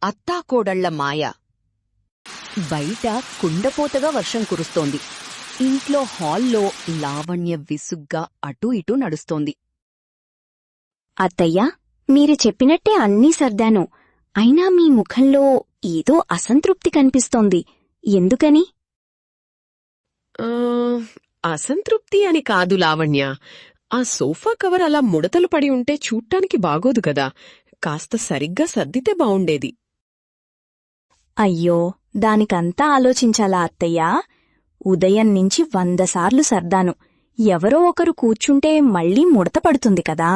అత్తాకోడళ్ల మాయ. బయట కుండపోతగా వర్షం కురుస్తోంది. ఇంట్లో హాల్లో లావణ్య విసుగ్గా అటూ ఇటూ నడుస్తోంది. అత్తయ్యా, మీరు చెప్పినట్టే అన్నీ సర్దాను. అయినా మీ ముఖంలో ఏదో అసంతృప్తి కనిపిస్తోంది. ఎందుకని? అసంతృప్తి అని కాదు లావణ్య. ఆ సోఫా కవర్ అలా ముడతలు పడి ఉంటే చూడ్డానికి బాగోదు కదా. కాస్త సరిగ్గా సర్దితే బావుండేది. అయ్యో, దానికంతా ఆలోచించాలా అత్తయ్యా? ఉదయం నుంచి 100 సార్లు సర్దాను. ఎవరో ఒకరు కూర్చుంటే మళ్ళీ ముడత పడుతుంది కదా.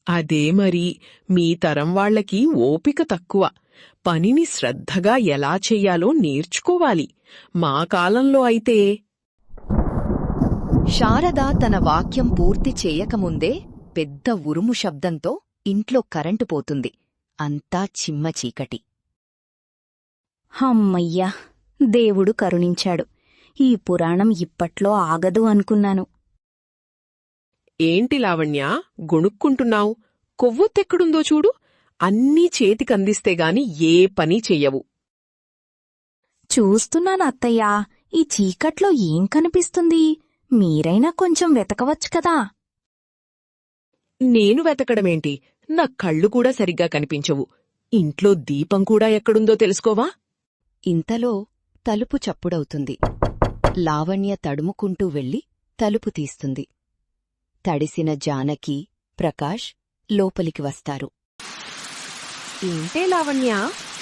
అదే మరి, మీ తరం వాళ్లకి ఓపిక తక్కువ. పనిని శ్రద్ధగా ఎలా చెయ్యాలో నేర్చుకోవాలి. మా కాలంలో అయితే... శారద తన వాక్యం పూర్తి చేయకముందే పెద్ద ఉరుము శబ్దంతో ఇంట్లో కరెంటు పోతుంది. అంతా చిమ్మ చీకటి. హమ్మయ్యా, దేవుడు కరుణించాడు. ఈ పురాణం ఇప్పట్లో ఆగదు అనుకున్నాను. ఏంటి లావణ్య, గొణుక్కుంటున్నావు? కొవ్వొత్తెక్కడుందో చూడు. అన్నీ చేతికందిస్తేగాని ఏ పని చెయ్యవు. చూస్తున్నాను అత్తయ్యా. ఈ చీకట్లో ఏం కనిపిస్తుంది? మీరైనా కొంచెం వెతకవచ్చు కదా. నేను వెతకడమేంటి? నా కళ్ళు కూడా సరిగ్గా కనిపించవు. ఇంట్లో దీపం కూడా ఎక్కడుందో తెలుసుకోవా? ఇంతలో తలుపు చప్పుడవుతుంది. లావణ్య తడుముకుంటూ వెళ్లి తలుపు తీస్తుంది. తడిసిన జానకి, ప్రకాష్ లోపలికి వస్తారు. ఏంటే లావణ్య,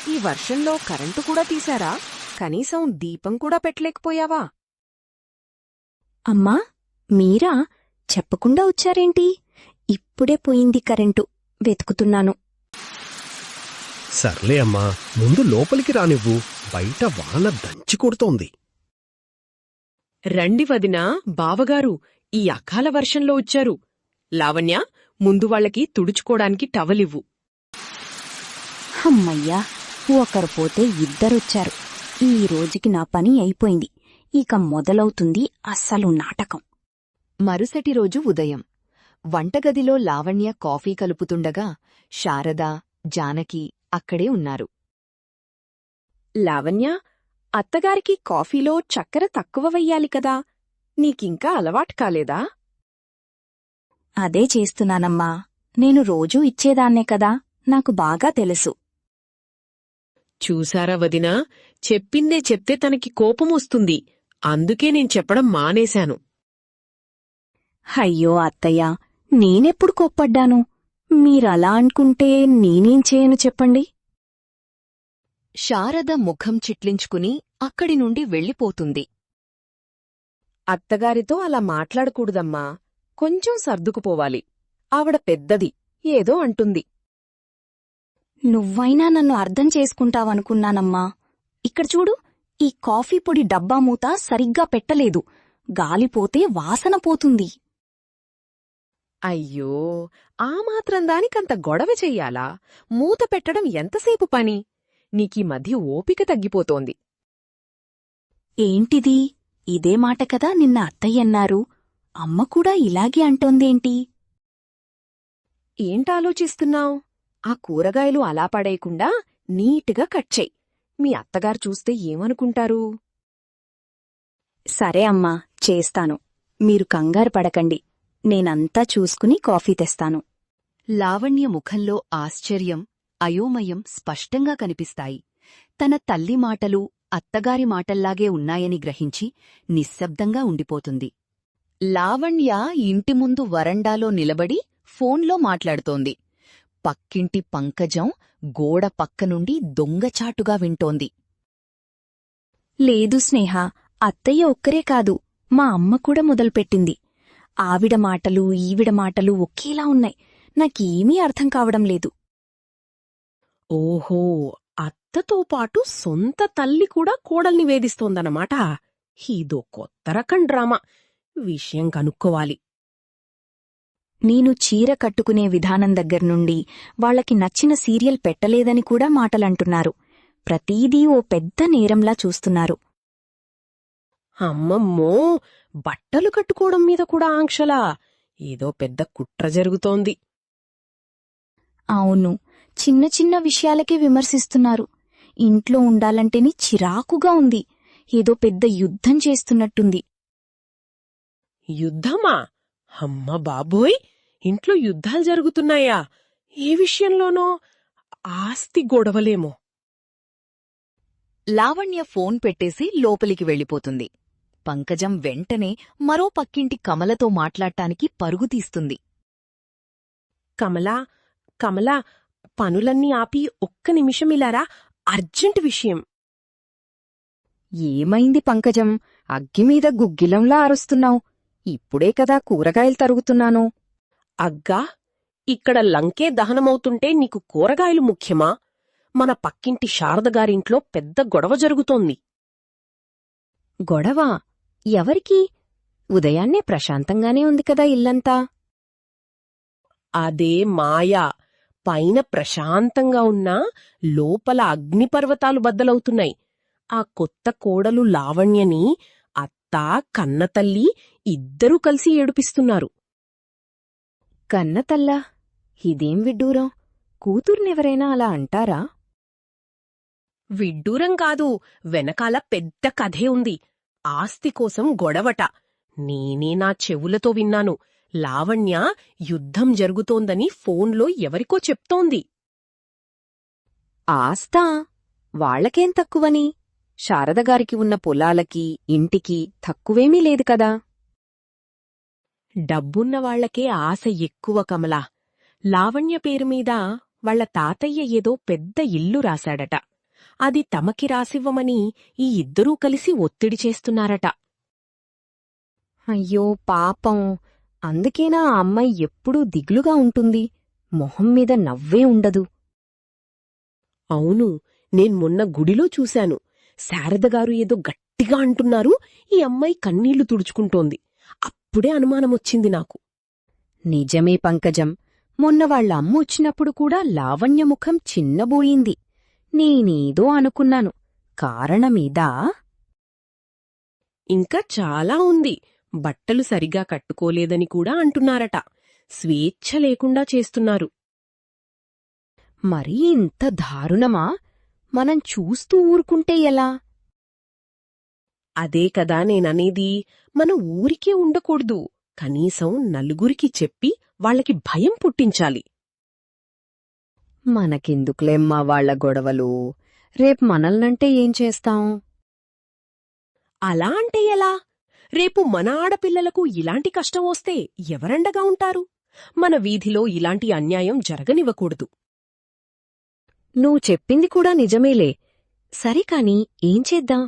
ఈ వర్షంలో కరెంటు కూడా తీశారా? కనీసం దీపం కూడా పెట్టలేకపోయావా? అమ్మా, మీరా? చెప్పకుండా వచ్చారేంటి? ఇప్పుడే పోయింది కరెంటు. వెతుకుతున్నాను. సర్లే అమ్మా, ముందు లోపలికి రానివ్వు. బయట వాన దంచి కొడుతోంది. రండి వదినా, బావగారు ఈ అకాల వర్షంలో వచ్చారు. లావణ్య, ముందు వాళ్ళకి తుడుచుకోడానికి టవలివ్వు. హమ్మయ్యా, ఒకరు పోతే ఇద్దరొచ్చారు. ఈ రోజుకి నా పని అయిపోయింది. ఇక మొదలవుతుంది అస్సలు నాటకం. మరుసటి రోజు ఉదయం వంటగదిలో లావణ్య కాఫీ కలుపుతుండగా శారద, జానకి అక్కడే ఉన్నారు. లావణ్య, అత్తగారికి కాఫీలో చక్కెర తక్కువ వెయ్యాలి కదా. నీకింకా అలవాటు కాలేదా? అదే చేస్తున్నానమ్మా. నేను రోజూ ఇచ్చేదాన్నే కదా, నాకు బాగా తెలుసు. చూసారా వదినా, చెప్పిందే చెప్తే తనకి కోపమొస్తుంది. అందుకే నేను చెప్పడం మానేశాను. అయ్యో అత్తయ్యా, నేనెప్పుడు కోప్పడ్డాను? మీరలా అనుకుంటే నేనేం చేయను చెప్పండి. శారద ముఖం చిట్లించుకుని అక్కడి నుండి వెళ్ళిపోతుంది. అత్తగారితో అలా మాట్లాడకూడదమ్మా. కొంచెం సర్దుకుపోవాలి. ఆవిడ పెద్దది, ఏదో అంటుంది. నువ్వైనా నన్ను అర్థం చేసుకుంటావనుకున్నానమ్మా. ఇక్కడ చూడు, ఈ కాఫీ పొడి డబ్బా మూత సరిగ్గా పెట్టలేదు. గాలిపోతే వాసన పోతుంది. అయ్యో, ఆ మాత్రం దానికంత గొడవ చెయ్యాలా? మూత పెట్టడం ఎంతసేపు పని? నీకీ మధ్య ఓపిక తగ్గిపోతోంది. ఏంటిది? ఇదే మాట కదా నిన్న అత్తయ్యన్నారు. అమ్మ కూడా ఇలాగే అంటోందేంటి? ఏంటాలోచిస్తున్నావ్? ఆ కూరగాయలు అలా పడేయకుండా నీట్గా కట్ చెయ్. మీ అత్తగారు చూస్తే ఏమనుకుంటారు? సరే అమ్మా, చేస్తాను. మీరు కంగారు పడకండి. నేనంతా చూసుకుని కాఫీ తెస్తాను. లావణ్య ముఖంలో ఆశ్చర్యం, అయోమయం స్పష్టంగా కనిపిస్తాయి. తన తల్లి మాటలు అత్తగారి మాటల్లాగే ఉన్నాయని గ్రహించి నిశ్శబ్దంగా ఉండిపోతుంది. లావణ్య ఇంటి ముందు వరండాలో నిలబడి ఫోన్లో మాట్లాడుతోంది. పక్కింటి పంకజం గోడ పక్కనుండి దొంగచాటుగా వింటోంది. లేదు స్నేహ, అత్తయ్య ఒక్కరే కాదు, మా అమ్మ కూడా మొదలుపెట్టింది. ఆవిడ మాటలు ఈవిడ మాటలు ఒకేలా ఉన్నాయి. నాకేమీ అర్థం కావడం లేదు. ఓహో, అత్తతో పాటు సొంత తల్లి కూడా కోడల్ని వేధిస్తోందన్నమాట. ఇదో కొత్త రకం డ్రామా. విషయం కనుక్కోవాలి. నేను చీర కట్టుకునే విధానం దగ్గర్నుండి వాళ్లకి నచ్చిన సీరియల్ పెట్టలేదని కూడా మాటలంటున్నారు. ప్రతీదీ ఓ పెద్ద నేరంలా చూస్తున్నారు. అమ్మమ్మో, బట్టలు కట్టుకోవడం మీద కూడా ఆంక్షలా? ఏదో పెద్ద కుట్ర జరుగుతోంది. అవును, చిన్న చిన్న విషయాలకే విమర్శిస్తున్నారు. ఇంట్లో ఉండాలంటేనే చిరాకుగా ఉంది. ఏదో పెద్ద యుద్ధం చేస్తున్నట్టుంది. యుద్ధమా? అమ్మ బాబోయ్, ఇంట్లో యుద్ధాలు జరుగుతున్నాయా? ఏ విషయంలోనో? ఆస్తి గొడవలేమో. లావణ్య ఫోన్ పెట్టేసి లోపలికి వెళ్ళిపోతుంది. పంకజం వెంటనే మరో పక్కింటి కమలతో మాట్లాడటానికి పరుగు తీస్తుంది. కమలా, కమలా, పనులన్నీ ఆపి ఒక్క నిమిషమిలారా, అర్జెంట్ విషయం. ఏమైంది పంకజం? అగ్గిమీద గుగ్గిలంలా అరుస్తున్నావు. ఇప్పుడే కదా కూరగాయలు తరుగుతున్నాను. అగ్గా, ఇక్కడ లంకే దహనమవుతుంటే నీకు కూరగాయలు ముఖ్యమా? మన పక్కింటి శారదగారింట్లో పెద్ద గొడవ జరుగుతోంది. గొడవ? ఎవరికి? ఉదయాన్నే ప్రశాంతంగానే ఉంది కదా ఇల్లంతా. అదే మాయా. పైన ప్రశాంతంగా ఉన్నా లోపల అగ్నిపర్వతాలు బద్దలవుతున్నాయి. ఆ కొత్త కోడలు లావణ్యని అత్త, కన్నతల్లి ఇద్దరూ కలిసి ఏడుపిస్తున్నారు. కన్నతల్లా? ఇదేం విడ్డూరం! కూతుర్నెవరైనా అలా అంటారా? విడ్డూరం కాదు, వెనకాల పెద్ద కథే ఉంది. ఆస్తి కోసం గొడవట. నేనే నా చెవులతో విన్నాను. లావణ్య యుద్ధం జరుగుతోందని ఫోన్లో ఎవరికో చెప్తోంది. ఆస్తా? వాళ్లకేం తక్కువని? శారదగారికి ఉన్న పొలాలకి, ఇంటికి తక్కువేమీ లేదు కదా. డబ్బున్న వాళ్లకే ఆశ ఎక్కువ కమలా. లావణ్య పేరుమీద వాళ్ల తాతయ్య ఏదో పెద్ద ఇల్లు రాశాడట. అది తమకి రాసివ్వమని ఈ ఇద్దరూ కలిసి ఒత్తిడి చేస్తున్నారట. అయ్యో పాపం! అందుకేనా ఆ అమ్మాయి ఎప్పుడూ దిగులుగా ఉంటుంది? మొహం మీద నవ్వే ఉండదు. అవును, నేను మొన్న గుడిలో చూశాను. శారదగారు ఏదో గట్టిగా అంటున్నారు. ఈ అమ్మాయి కన్నీళ్లు తుడుచుకుంటోంది. అప్పుడే అనుమానమొచ్చింది నాకు. నిజమే పంకజం. మొన్న వాళ్ళ అమ్మ వచ్చినప్పుడు కూడా లావణ్య ముఖం చిన్నబోయింది. నేనేదో అనుకున్నాను. కారణమీదా? ఇంకా చాలా ఉంది. బట్టలు సరిగా కట్టుకోలేదని కూడా అంటున్నారట. స్వేచ్ఛ లేకుండా చేస్తున్నారు. మరీ ఇంత దారుణమా? మనం చూస్తూ ఊరుకుంటే ఎలా? అదే కదా నేననేది. మనం ఊరికే ఉండకూడదు. కనీసం నలుగురికి చెప్పి వాళ్ళకి భయం పుట్టించాలి. మనకెందుకులేమ్మా వాళ్ల గొడవలు. రేపు మనల్నంటే ఏం చేస్తాం? అలా అంటే ఎలా? రేపు మన ఆడపిల్లలకు ఇలాంటి కష్టం వస్తే ఎవరండగా ఉంటారు? మన వీధిలో ఇలాంటి అన్యాయం జరగనివ్వకూడదు. నువ్వు చెప్పింది కూడా నిజమేలే. సరికాని ఏం చేద్దాం?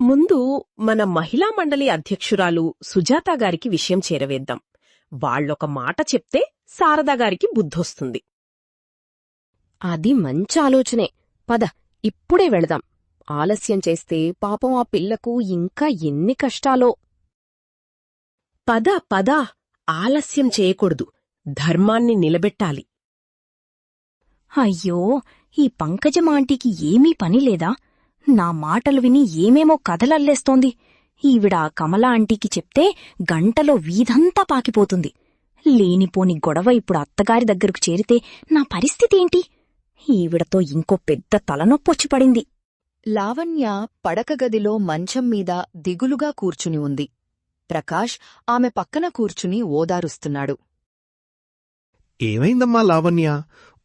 ముందు మన మహిళా మండలి అధ్యక్షురాలు సుజాతాగారికి విషయం చేరవేద్దాం. వాళ్ళొక మాట చెప్తే శారదాగారికి బుద్ధొస్తుంది. అది మంచి ఆలోచనే. పద, ఇప్పుడే వెళదాం. ఆలస్యం చేస్తే పాపం ఆ పిల్లకు ఇంకా ఎన్ని కష్టాలో. పద పద, ఆలస్యం చేయకూడదు. ధర్మాన్ని నిలబెట్టాలి. అయ్యో, ఈ పంకజమాంటీకి ఏమీ పనిలేదా? నా మాటలు విని ఏమేమో కథలల్లేస్తోంది. ఈవిడ ఆ కమలా ఆంటీకి చెప్తే గంటలో వీధంతా పాకిపోతుంది. లేనిపోని గొడవ ఇప్పుడు అత్తగారి దగ్గరకు చేరితే నా పరిస్థితేంటి? ఈవిడతో ఇంకో పెద్ద తలనొప్పొచ్చి పడింది. లావణ్య పడకగదిలో మంచం మీద దిగులుగా కూర్చుని ఉంది. ప్రకాష్ ఆమె పక్కన కూర్చుని ఓదారుస్తున్నాడు. ఏమైందమ్మా లావణ్య?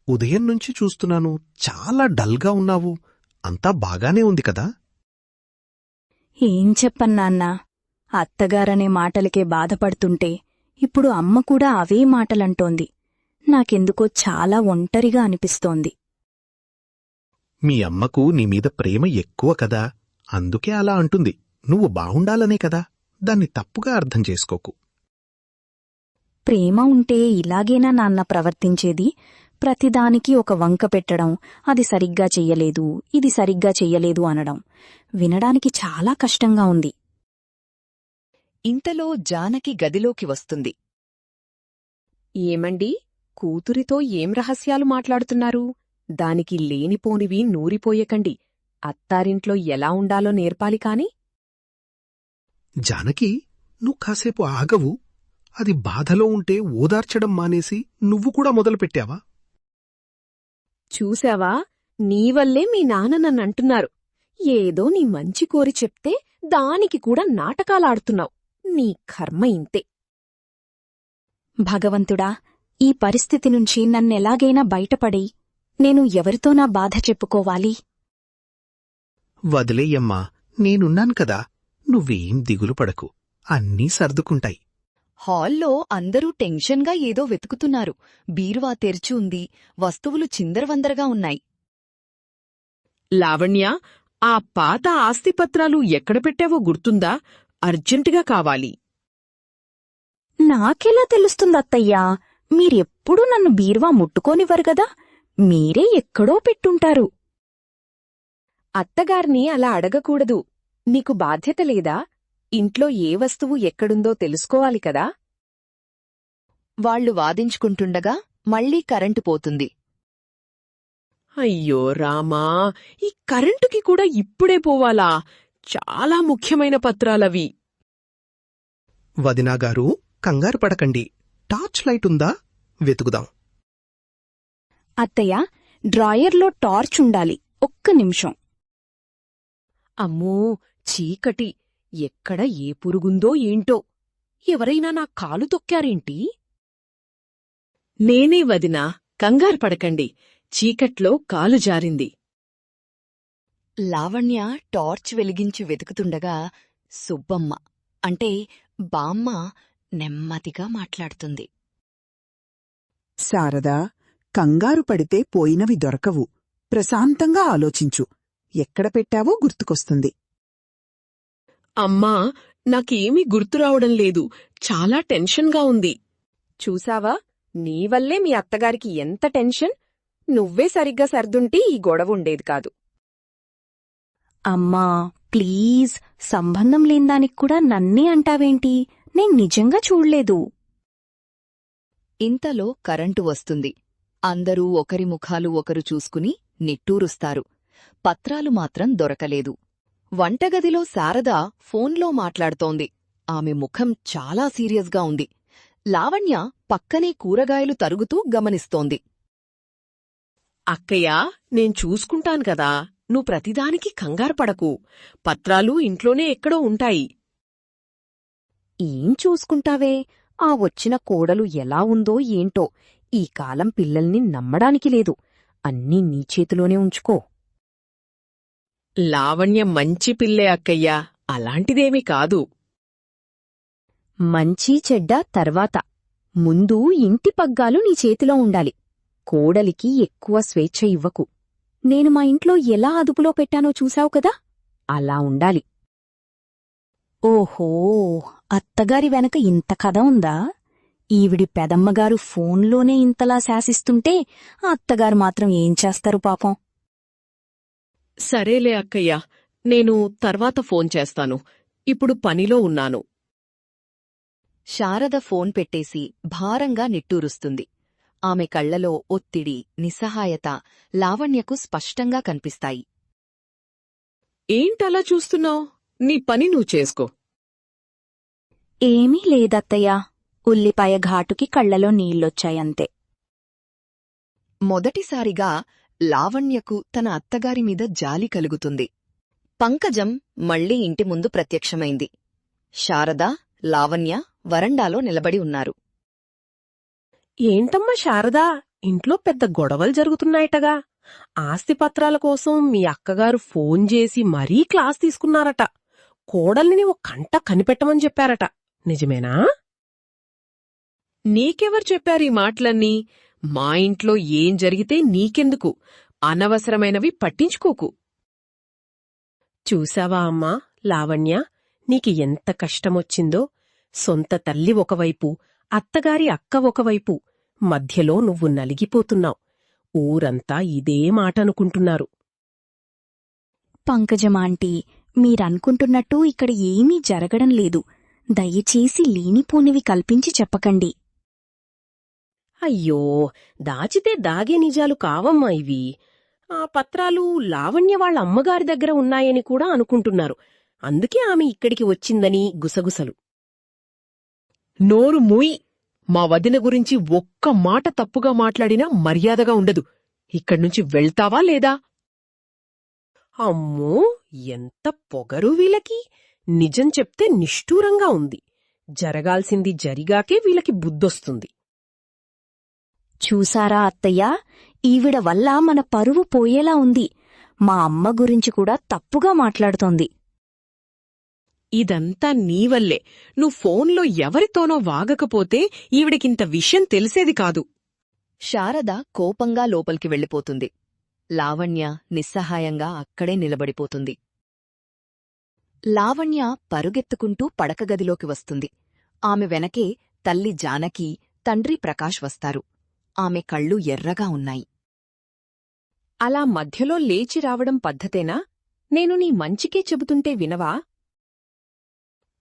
ఉదయం నుంచి చూస్తున్నాను, చాలా డల్గా ఉన్నావు. అంతా బాగానే ఉంది కదా? ఏం చెప్పన్నాన్నా? అత్తగారనే మాటలకే బాధపడుతుంటే ఇప్పుడు అమ్మ కూడా అవే మాటలంటోంది. నాకెందుకో చాలా ఒంటరిగా అనిపిస్తోంది. మీ అమ్మకు నీమీద ప్రేమ ఎక్కువ కదా, అందుకే అలా అంటుంది. నువ్వు బావుండాలనే కదా. దాన్ని తప్పుగా అర్థం చేసుకోకు. ప్రేమ ఉంటే ఇలాగేనా నాన్న ప్రవర్తించేది? ప్రతిదానికి ఒక వంక పెట్టడం, అది సరిగ్గా చెయ్యలేదు, ఇది సరిగ్గా చెయ్యలేదు అనడం వినడానికి చాలా కష్టంగా ఉంది. ఇంతలో జానకి గదిలోకి వస్తుంది. ఏమండి, కూతురితో ఏం రహస్యాలు మాట్లాడుతున్నారు? దానికి లేనిపోనివి నూరిపోయకండి. అత్తారింట్లో ఎలా ఉండాలో నేర్పాలి కాని. జానకి, నువ్వు కాసేపు ఆగవు. అది బాధలో ఉంటే ఓదార్చడం మానేసి నువ్వు కూడా మొదలుపెట్టావా? చూశావా, నీవల్లే మీ నాన్న నన్నంటున్నారు. ఏదో నీ మంచి కోరి చెప్తే దానికి కూడా నాటకాలాడుతున్నావు. నీ కర్మ ఇంతే. భగవంతుడా, ఈ పరిస్థితి నుంచి నన్నెలాగైనా బయటపడి నేను ఎవరితో నా బాధ చెప్పుకోవాలి? వదిలేయమ్మా, నేనున్నాను కదా. నువ్వేం దిగులు పడకు, అన్నీ సర్దుకుంటాయి. హాల్లో అందరూ టెన్షన్గా ఏదో వెతుకుతున్నారు. బీరువా తెరిచి ఉంది. వస్తువులు చిందరవందరగా ఉన్నాయి. లావణ్య, ఆ పాత ఆస్తిపత్రాలు ఎక్కడ పెట్టావో గుర్తుందా? అర్జెంటుగా కావాలి. నాకెలా తెలుస్తుందత్తయ్యా? మీరెప్పుడూ నన్ను బీరువా ముట్టుకోనివ్వరు గదా. మీరే ఎక్కడో పెట్టుంటారు. అత్తగారిని అలా అడగకూడదు. నీకు బాధ్యత లేదా? ఇంట్లో ఏ వస్తువు ఎక్కడుందో తెలుసుకోవాలి కదా. వాళ్లు వాదించుకుంటుండగా మళ్లీ కరెంటు పోతుంది. అయ్యో రామా, ఈ కరెంటుకి కూడా ఇప్పుడే పోవాలా? చాలా ముఖ్యమైన పత్రాలవి. వదినాగారు, కంగారు పడకండి. టార్చ్ లైట్ ఉందా? వెతుకుదాం. అత్తయ్య, డ్రాయర్లో టార్చ్ ఉండాలి. ఒక్క నిమిషం. అమ్మో, చీకటి. ఎక్కడ ఏ పురుగుందో ఏంటో. ఎవరైనా నా కాలు తొక్కారేంటి? నేనే వదినా, కంగారు పడకండి. చీకట్లో కాలు జారింది. లావణ్య టార్చ్ వెలిగించి వెతుకుతుండగా సుబ్బమ్మ అంటే బామ్మ నెమ్మదిగా మాట్లాడుతుంది. శారదా, కంగారు పడితే పోయినవి దొరకవు. ప్రశాంతంగా ఆలోచించు. ఎక్కడ పెట్టావో గుర్తుకొస్తుంది. అమ్మా, నాకేమీ గుర్తురావడం లేదు. చాలా టెన్షన్గా ఉంది. చూసావా, నీవల్లే మీ అత్తగారికి ఎంత టెన్షన్. నువ్వే సరిగ్గా సర్దుంటే ఈ గొడవ ఉండేది కాదు. అమ్మా, ప్లీజ్, సంబంధం లేనిదానికి కూడా నన్నే అంటావేంటి? నేను నిజంగా చూడ్లేదు. ఇంతలో కరెంటు వస్తుంది. అందరూ ఒకరి ముఖాలు ఒకరు చూసుకుని నిట్టూరుస్తారు. పత్రాలు మాత్రం దొరకలేదు. వంటగదిలో శారద ఫోన్లో మాట్లాడుతోంది. ఆమె ముఖం చాలా సీరియస్గా ఉంది. లావణ్య పక్కనే కూరగాయలు తరుగుతూ గమనిస్తోంది. అక్కయ్యా, నేను చూసుకుంటాను కదా. నువ్వు ప్రతిదానికి కంగారు పడకు. పత్రాలు ఇంట్లోనే ఎక్కడో ఉంటాయి. ఏం చూసుకుంటావే? ఆ వచ్చిన కోడలు ఎలా ఉందో ఏంటో. ఈ కాలం పిల్లల్ని నమ్మడానికి లేదు. అన్నీ నీ చేతిలోనే ఉంచుకో. లావణ్య మంచి పిల్లే అక్కయ్యా, అలాంటిదేమీ కాదు. మంచి చెడ్డ తర్వాత. ముందు ఇంటి పగ్గాలు నీ చేతిలో ఉండాలి. కోడలికి ఎక్కువ స్వేచ్ఛ ఇవ్వకు. నేను మా ఇంట్లో ఎలా అదుపులో పెట్టానో చూశావు కదా, అలా ఉండాలి. ఓహో, అత్తగారి వెనక ఇంత కథ ఉందా? ఈవిడి పెదమ్మగారు ఫోన్లోనే ఇంతలా శాసిస్తుంటే ఆ అత్తగారు మాత్రం ఏం చేస్తారు పాపం. సరేలే అక్కయ్యా, నేను తర్వాత ఫోన్ చేస్తాను. ఇప్పుడు పనిలో ఉన్నాను. శారద ఫోన్ పెట్టేసి భారంగా నిట్టూరుస్తుంది. ఆమె కళ్లలో ఒత్తిడి, నిస్సహాయత లావణ్యకు స్పష్టంగా కనిపిస్తాయి. ఏంటలా చూస్తున్నావ్? నీ పని నువ్వు చేసుకో. ఏమీ లేదత్తయ్యా, ఉల్లిపాయ ఘాటుకి కళ్లలో నీళ్లొచ్చాయంతే. మొదటిసారిగా లావణ్యకు తన అత్తగారిమీద జాలి కలుగుతుంది. పంకజం మళ్లీ ఇంటి ముందు ప్రత్యక్షమైంది. శారద, లావణ్య వరండాలో నిలబడి ఉన్నారు. ఏంటమ్మా శారదా, ఇంట్లో పెద్ద గొడవలు జరుగుతున్నాయటగా. ఆస్తిపత్రాల కోసం మీ అక్కగారు ఫోన్ చేసి మరీ క్లాస్ తీసుకున్నారట. కోడల్ని ఓ కంట కనిపెట్టమని చెప్పారట. నిజమేనా? నీకెవరు చెప్పారు ఈ మాటలన్నీ? మా ఇంట్లో ఏం జరిగితే నీకెందుకు? అనవసరమైనవి పట్టించుకోకు. చూశావా అమ్మా లావణ్య, నీకు ఎంత కష్టమొచ్చిందో. సొంత తల్లి ఒకవైపు, అత్తగారి అక్క ఒకవైపు, మధ్యలో నువ్వు నలిగిపోతున్నావు. ఊరంతా ఇదే మాటనుకుంటున్నారు. పంకజమాంటీ, మీరనుకుంటున్నట్టు ఇక్కడ ఏమీ జరగడం లేదు. దయచేసి లేనిపోనివి కల్పించి చెప్పకండి. అయ్యో, దాచితే దాగే నిజాలు కావమ్మా ఇవి. ఆ పత్రాలు లావణ్య వాళ్ళ అమ్మగారి దగ్గర ఉన్నాయని కూడా అనుకుంటున్నారు. అందుకే ఆమె ఇక్కడికి వచ్చిందని గుసగుసలు. నోరు మూయి. మా వదిన గురించి ఒక్క మాట తప్పుగా మాట్లాడినా మర్యాదగా ఉండదు. ఇక్కడ్నుంచి వెళ్తావా లేదా? అమ్మో, ఎంత పొగరు వీళ్ళకి! నిజం చెప్తే నిష్ఠూరంగా ఉంది. జరగాల్సింది జరిగాకే వీళ్ళకి బుద్ధొస్తుంది. చూసారా అత్తయ్యా, ఈవిడ వల్ల మన పరువు పోయేలా ఉంది. మా అమ్మ గురించి కూడా తప్పుగా మాట్లాడుతోంది. ఇదంతా నీవల్లే. నువ్వు ఫోన్లో ఎవరితోనో వాగకపోతే ఈవిడికింత విషయం తెలిసేది కాదు. శారద కోపంగా లోపలికి వెళ్ళిపోతుంది. లావణ్య నిస్సహాయంగా అక్కడే నిలబడిపోతుంది. లావణ్య పరుగెత్తుకుంటూ పడకగదిలోకి వస్తుంది. ఆమె వెనకే తల్లి జానకి, తండ్రి ప్రకాష్ వస్తారు. ఆమె కళ్ళు ఎర్రగా ఉన్నాయి. అలా మధ్యలో లేచి రావడం పద్ధతేనా? నేను నీ మంచికే చెబుతుంటే వినవా?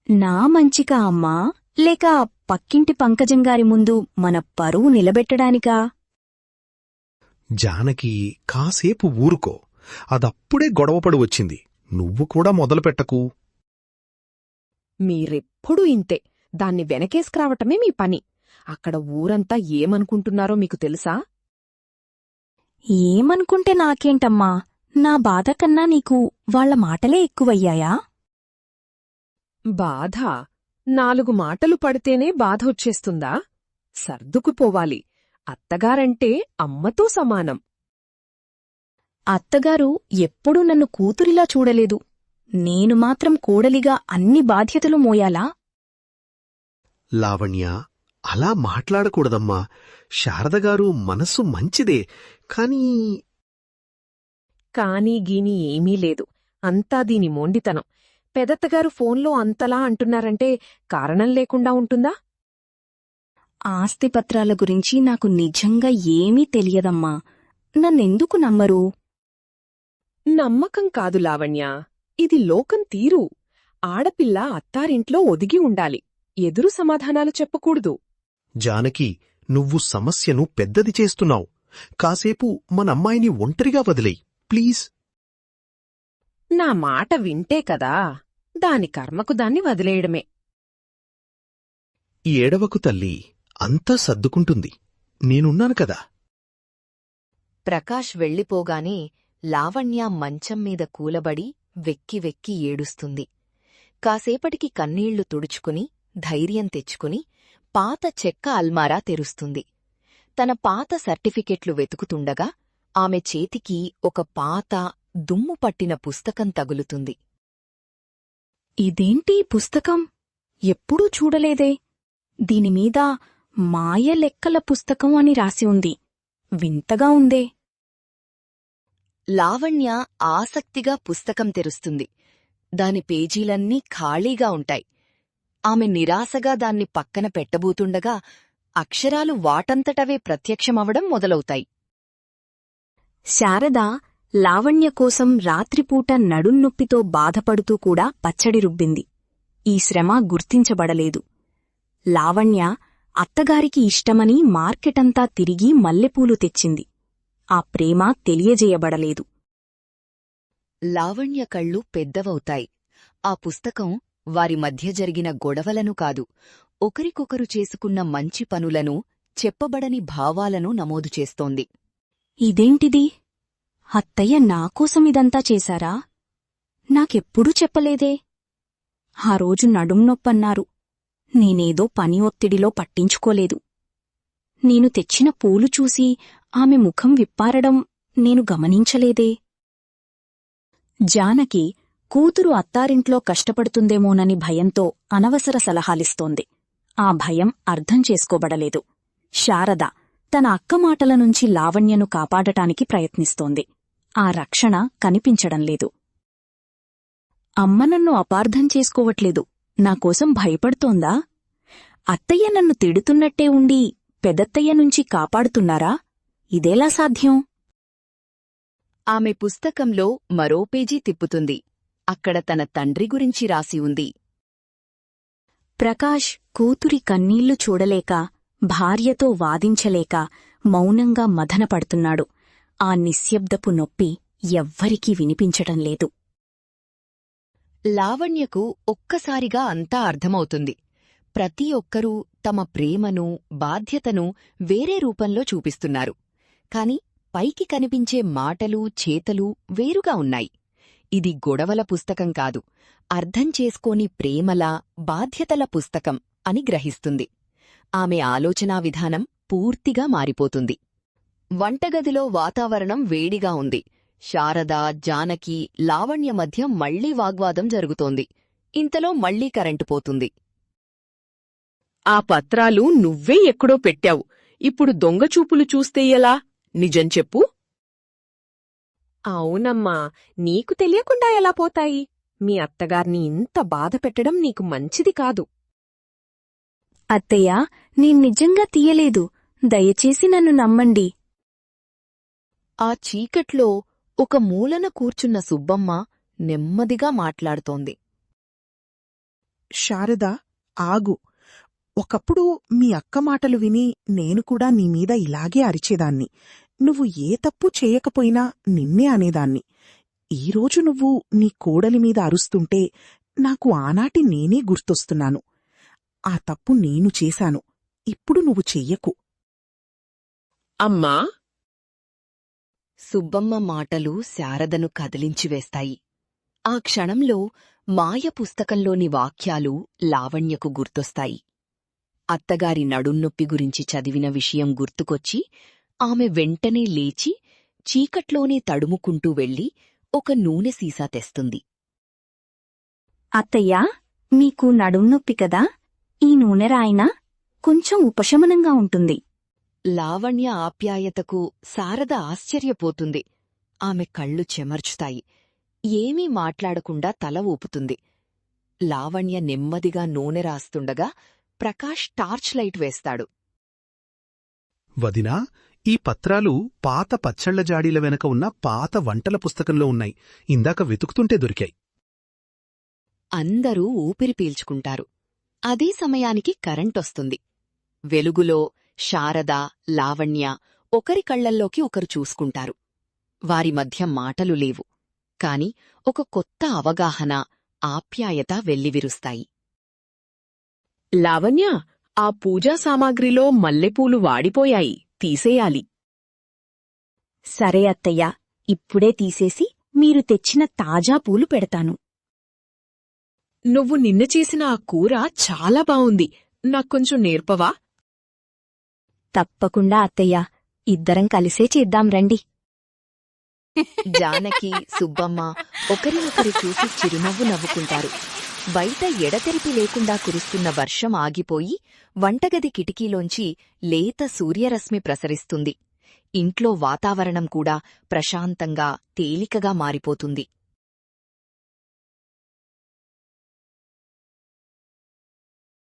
నా మంచికా అమ్మా, లేక పక్కింటి పంకజంగారి ముందు మన పరువు నిలబెట్టడానికా? జానకి, కాసేపు ఊరుకో. అదప్పుడే గొడవపడి వచ్చింది. నువ్వు కూడా మొదలుపెట్టకు. మీరెప్పుడూ ఇంతే. దాన్ని వెనకేసుకురావటమే మీ పని. అక్కడ ఊరంతా ఏమనుకుంటున్నారో మీకు తెలుసా? ఏమనుకుంటే నాకేంటమ్మా, నా బాధ కన్నా నీకు వాళ్ల మాటలే ఎక్కువయ్యాయా? బాధ? 4 మాటలు పడితేనే బాధ వచ్చేస్తుందా? సర్దుకుపోవాలి. అత్తగారంటే అమ్మతో సమానం. అత్తగారు ఎప్పుడూ నన్ను కూతురిలా చూడలేదు. నేను మాత్రం కోడలిగా అన్ని బాధ్యతలు మోయాలా? లావణ్య, అలా మాట్లాడకూడదమ్మా. శారదగారు మనస్సు మంచిదే, కాని కానీ గీని ఏమీ లేదు. అంతా దీని మొండితనం. పెదత్తగారు ఫోన్లో అంతలా అంటున్నారంటే కారణం లేకుండా ఉంటుందా? ఆస్తిపత్రాల గురించి నాకు నిజంగా ఏమీ తెలియదమ్మా. నన్నెందుకు నమ్మరు? నమ్మకం కాదు లావణ్య, ఇది లోకం తీరు. ఆడపిల్ల అత్తారింట్లో ఒదిగి ఉండాలి. ఎదురు సమాధానాలు చెప్పకూడదు. జానకి, నువ్వు సమస్యను పెద్దది చేస్తున్నావు. కాసేపు మనమ్మాయిని ఒంటరిగా వదిలేయ్, ప్లీజ్. నా మాట వింటే కదా, దాని కర్మకు దాన్ని వదిలేయడమే. ఏడవకు తల్లి, అంతా సర్దుకుంటుంది. నేనున్నాను కదా. ప్రకాష్ వెళ్ళిపోగానే లావణ్య మంచం మీద కూలబడి వెక్కి వెక్కి ఏడుస్తుంది. కాసేపటికి కన్నీళ్లు తుడుచుకుని ధైర్యం తెచ్చుకుని పాత చెక్క అల్మారా తెరుస్తుంది. తన పాత సర్టిఫికెట్లు వెతుకుతుండగా ఆమె చేతికి ఒక పాత దుమ్ము పట్టిన పుస్తకం తగులుతుంది. ఇదేంటి పుస్తకం? ఎప్పుడూ చూడలేదే. దీనిమీద మాయలెక్కల పుస్తకం అని రాసి ఉంది. వింతగా ఉందే. లావణ్య ఆసక్తిగా పుస్తకం తెరుస్తుంది. దాని పేజీలన్నీ ఖాళీగా ఉంటాయి. ఆమె నిరాశగా దాన్ని పక్కన పెట్టబోతుండగా అక్షరాలు వాటంతటవే ప్రత్యక్షమవడం మొదలవుతాయి. శారద లావణ్య కోసం రాత్రిపూట నడున్నొప్పితో బాధపడుతూ కూడా పచ్చడి రుబ్బింది. ఈ శ్రమ గుర్తించబడలేదు. లావణ్య అత్తగారికి ఇష్టమని మార్కెటంతా తిరిగి మల్లెపూలు తెచ్చింది. ఆ ప్రేమ తెలియజేయబడలేదు. లావణ్య కళ్ళు పెద్దవవుతాయి. ఆ పుస్తకం వారి మధ్య జరిగిన గొడవలను కాదు, ఒకరికొకరు చేసుకున్న మంచి పనులను, చెప్పబడని భావాలను నమోదు చేస్తోంది. ఇదేంటిది? అత్తయ్య నాకోసం ఇదంతా చేశారా? నాకెప్పుడూ చెప్పలేదే. ఆ రోజు నడుంనొప్పన్నారు. నేనేదో పని ఒత్తిడిలో పట్టించుకోలేదు. నేను తెచ్చిన పూలు చూసి ఆమె ముఖం విప్పారడం నేను గమనించలేదే. జానకి కూతురు అత్తారింట్లో కష్టపడుతుందేమోనని భయంతో అనవసర సలహాలిస్తోంది. ఆ భయం అర్థం చేసుకోబడలేదు. శారద తన అక్క మాటల నుంచి లావణ్యను కాపాడటానికి ప్రయత్నిస్తోంది. ఆ రక్షణ కనిపించడంలేదు. అమ్మ నన్ను అపార్థం చేసుకోవట్లేదు. నాకోసం భయపడుతోందా? అత్తయ్య నన్ను తిడుతున్నట్టే ఉండి పెదత్తయ్య నుంచి కాపాడుతున్నారా? ఇదెలా సాధ్యం? ఆమె పుస్తకంలో మరో పేజీ తిప్పుతుంది. అక్కడ తన తండ్రి గురించి రాసి ఉంది. ప్రకాష్ కూతురి కన్నీళ్లు చూడలేక, భార్యతో వాదించలేక మౌనంగా మథనపడుతున్నాడు. ఆ నిశ్శబ్దపు నొప్పి ఎవ్వరికీ వినిపించటం లేదు. లావణ్యకు ఒక్కసారిగా అంతా అర్థమవుతుంది. ప్రతి ఒక్కరూ తమ ప్రేమను, బాధ్యతను వేరే రూపంలో చూపిస్తున్నారు. కాని పైకి కనిపించే మాటలు చేతలు వేరుగా ఉన్నాయి. ఇది గొడవల పుస్తకం కాదు, అర్థం చేసుకోని ప్రేమల బాధ్యతల పుస్తకం అని గ్రహిస్తుంది. ఆమె ఆలోచనా విధానం పూర్తిగా మారిపోతుంది. వంటగదిలో వాతావరణం వేడిగా ఉంది. శారద, జానకి, లావణ్య మధ్య మళ్లీ వాగ్వాదం జరుగుతోంది. ఇంతలో మళ్లీ కరెంటు పోతుంది. ఆ పత్రాలు నువ్వే ఎక్కడో పెట్టావు. ఇప్పుడు దొంగచూపులు చూస్తే ఎలా? నిజం చెప్పు. అవునమ్మా, నీకు తెలియకుండా ఎలా పోతాయి? మీ అత్తగారిని ఇంత బాధ పెట్టడం నీకు మంచిది కాదు. అత్తయ్యా, నేను నిజంగా తీయలేదు. దయచేసి నన్ను నమ్మండి. ఆ చీకట్లో ఒక మూలన కూర్చున్న సుబ్బమ్మ నెమ్మదిగా మాట్లాడుతోంది. శారదా, ఆగు. ఒకప్పుడు మీ అక్క మాటలు విని నేను కూడా నీమీద ఇలాగే అరిచేదాన్ని. నువ్వు ఏ తప్పు చేయకపోయినా నిన్నే అనేదాన్ని. ఈరోజు నువ్వు నీ కోడలిమీద అరుస్తుంటే నాకు ఆనాటి నేనే గుర్తొస్తున్నాను. ఆ తప్పు నేను చేశాను. ఇప్పుడు నువ్వు చెయ్యకు. అమ్మా, సుబ్బమ్మ మాటలు శారదను కదిలించివేస్తాయి. ఆ క్షణంలో మాయ పుస్తకంలోని వాక్యాలు లావణ్యకు గుర్తొస్తాయి. అత్తగారి నడున్నొప్పి గురించి చదివిన విషయం గుర్తుకొచ్చి ఆమె వెంటనే లేచి చీకట్లోనే తడుముకుంటూ వెళ్లి ఒక నూనె సీసా తెస్తుంది. అత్తయ్యా, మీకు నడుంనొప్పి కదా? ఈ నూనె రాయినా కొంచెం ఉపశమనంగా ఉంటుంది. లావణ్య ఆప్యాయతకు శారద ఆశ్చర్యపోతుంది. ఆమె కళ్ళు చెమర్చుతాయి. ఏమీ మాట్లాడకుండా తల ఊపుతుంది. లావణ్య నెమ్మదిగా నూనె రాస్తుండగా ప్రకాష్ టార్చ్ లైట్ వేస్తాడు. వదినా, ఈ పత్రాలు పాత పచ్చళ్ల జాడీల వెనక ఉన్న పాత వంటల పుస్తకంలో ఉన్నాయి. ఇందాక వెతుకుతుంటే దొరికాయి. అందరూ ఊపిరి పీల్చుకుంటారు. అదే సమయానికి కరెంటొస్తుంది. వెలుగులో శారద, లావణ్య ఒకరి కళ్లల్లోకి ఒకరు చూసుకుంటారు. వారి మధ్య మాటలు లేవు, కాని ఒక కొత్త అవగాహన, ఆప్యాయత వెల్లివిరుస్తాయి. లావణ్య, ఆ పూజా సామాగ్రిలో మల్లెపూలు వాడిపోయాయి, తీసేయాలి. సరే అత్తయ్యా, ఇప్పుడే తీసేసి మీరు తెచ్చిన తాజా పూలు పెడతాను. నువ్వు నిన్న చేసిన ఆ కూర చాలా బావుంది. నాక్కొంచెం నేర్పవా? తప్పకుండా అత్తయ్యా, ఇద్దరం కలిసే చేద్దాం రండి. జానకి, సుబ్బమ్మ ఒకరినొకరు చూసి చిరునవ్వు నవ్వుకుంటారు. బయట ఎడతెరిపి లేకుండా కురుస్తున్న వర్షం ఆగిపోయి వంటగది కిటికీలోంచి లేత సూర్యరశ్మి ప్రసరిస్తుంది. ఇంట్లో వాతావరణం కూడా ప్రశాంతంగా, తేలికగా మారిపోతుంది.